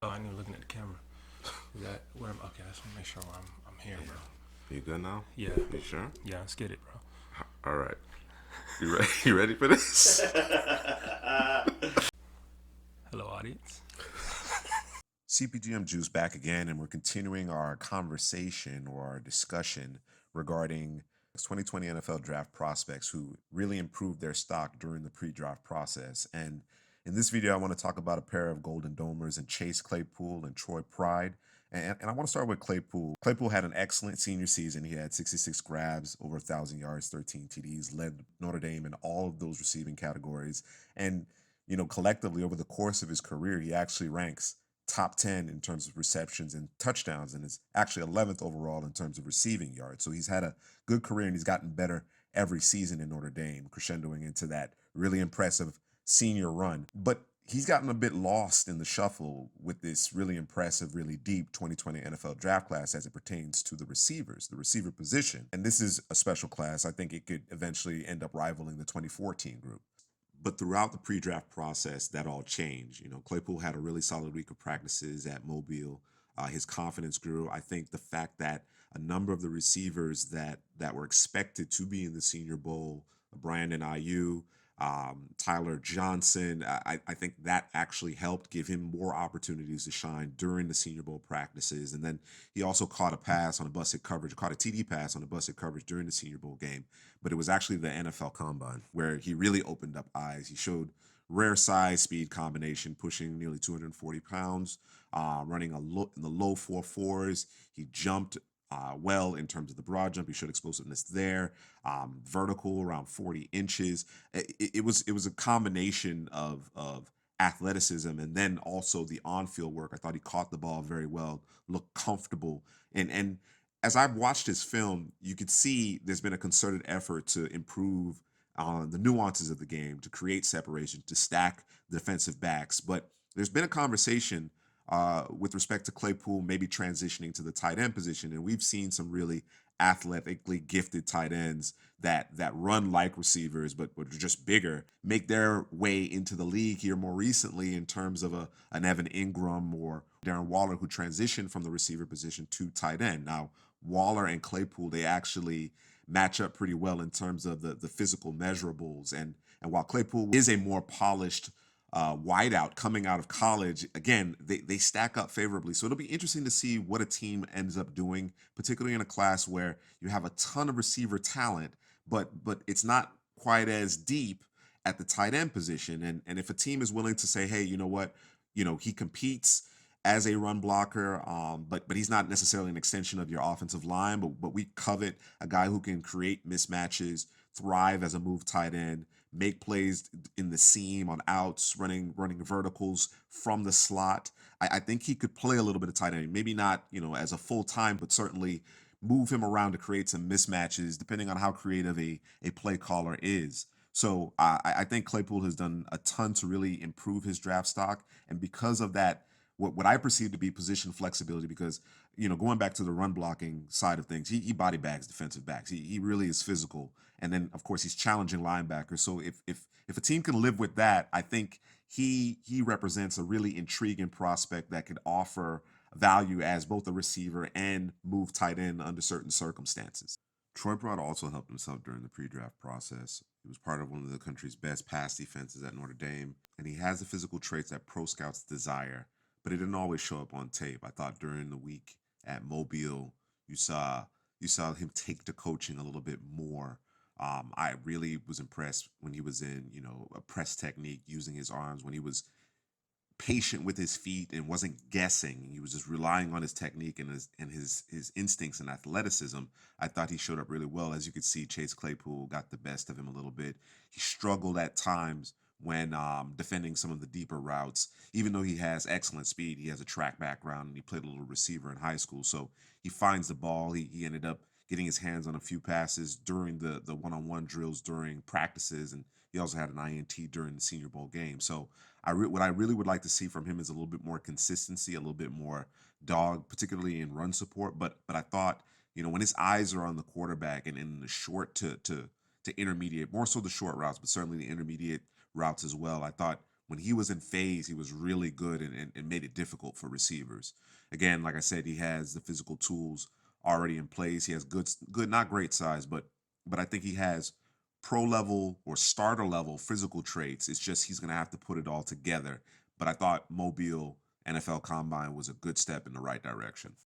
Oh, I knew looking at the camera. Is that where I'm? Okay, I just want to make sure I'm here, bro. You good now? Yeah, You sure? yeah, let's get it, bro. All right. You ready? You ready for this? Hello, audience. CPGM Juice back again, and we're continuing our conversation or our discussion regarding 2020 NFL draft prospects who really improved their stock during the pre-draft process. And in this video, I want to talk about a pair of Golden Domers and Chase Claypool and Troy Pride. And I want to start with Claypool. Claypool had an excellent senior season. He had 66 grabs, over 1,000 yards, 13 TDs, led Notre Dame in all of those receiving categories. And, collectively over the course of his career, he actually ranks top 10 in terms of receptions and touchdowns, and is actually 11th overall in terms of receiving yards. So he's had a good career, and he's gotten better every season in Notre Dame, crescendoing into that really impressive senior run. But he's gotten a bit lost in the shuffle with this really impressive, really deep 2020 NFL draft class as it pertains to the receivers, the receiver position. And this is a special class. I think it could eventually end up rivaling the 2014 group. But throughout the pre-draft process, that all changed. Claypool had a really solid week of practices at Mobile. His confidence grew. I think the fact that a number of the receivers that were expected to be in the Senior Bowl, Brandon Aiyuk, Tyler Johnson, I think that actually helped give him more opportunities to shine during the Senior Bowl practices. And then he also caught a pass on a busted coverage, caught a TD pass on a busted coverage during the Senior Bowl game. But it was actually the NFL Combine where he really opened up eyes. He showed rare size speed combination, pushing nearly 240 pounds, running in the low 4.4s. He jumped well in terms of the broad jump. He showed explosiveness there. Vertical around 40 inches. It was a combination of athleticism and then also the on-field work. I thought he caught the ball very well, looked comfortable, and as I've watched his film, you could see there's been a concerted effort to improve the nuances of the game, to create separation, to stack defensive backs. But there's been a conversation with respect to Claypool maybe transitioning to the tight end position, and we've seen some really athletically gifted tight ends that run like receivers but are just bigger make their way into the league here more recently in terms of an Evan Ingram or Darren Waller, who transitioned from the receiver position to tight end. Now, Waller and Claypool, they actually match up pretty well in terms of the physical measurables. And while Claypool is a more polished wideout coming out of college, again, they stack up favorably. So it'll be interesting to see what a team ends up doing, particularly in a class where you have a ton of receiver talent, but it's not quite as deep at the tight end position. And if a team is willing to say, hey, you know what, he competes as a run blocker, but he's not necessarily an extension of your offensive line. But we covet a guy who can create mismatches, thrive as a move tight end, make plays in the seam on outs, running verticals from the slot. I think he could play a little bit of tight end, maybe not as a full time, but certainly move him around to create some mismatches depending on how creative a play caller is. So I think Claypool has done a ton to really improve his draft stock, and because of that, what I perceive to be position flexibility, because going back to the run blocking side of things, he body bags defensive backs. He really is physical, and then of course he's challenging linebackers. So if a team can live with that, I think he represents a really intriguing prospect that could offer value as both a receiver and move tight end under certain circumstances. Troy Broad also helped himself during the pre-draft process. He was part of one of the country's best pass defenses at Notre Dame, and he has the physical traits that pro scouts desire, but it didn't always show up on tape. I thought during the week at Mobile, you saw him take to coaching a little bit more. I really was impressed when he was in, a press technique, using his arms, when he was patient with his feet and wasn't guessing. He was just relying on his technique and his instincts and athleticism. I thought he showed up really well. As you could see, Chase Claypool got the best of him a little bit. He struggled at times when defending some of the deeper routes. Even though he has excellent speed, he has a track background and he played a little receiver in high school. So he finds the ball. He ended up getting his hands on a few passes during the one-on-one drills during practices, and he also had an INT during the Senior Bowl game. So what I really would like to see from him is a little bit more consistency, a little bit more dog, particularly in run support. But I thought, when his eyes are on the quarterback and in the short to intermediate, more so the short routes, but certainly the intermediate routes as well, I thought when he was in phase, he was really good and made it difficult for receivers. Again, like I said, he has the physical tools already in place. He has good, not great size, but I think he has pro level or starter level physical traits. It's just he's gonna have to put it all together. But I thought Mobile NFL Combine was a good step in the right direction.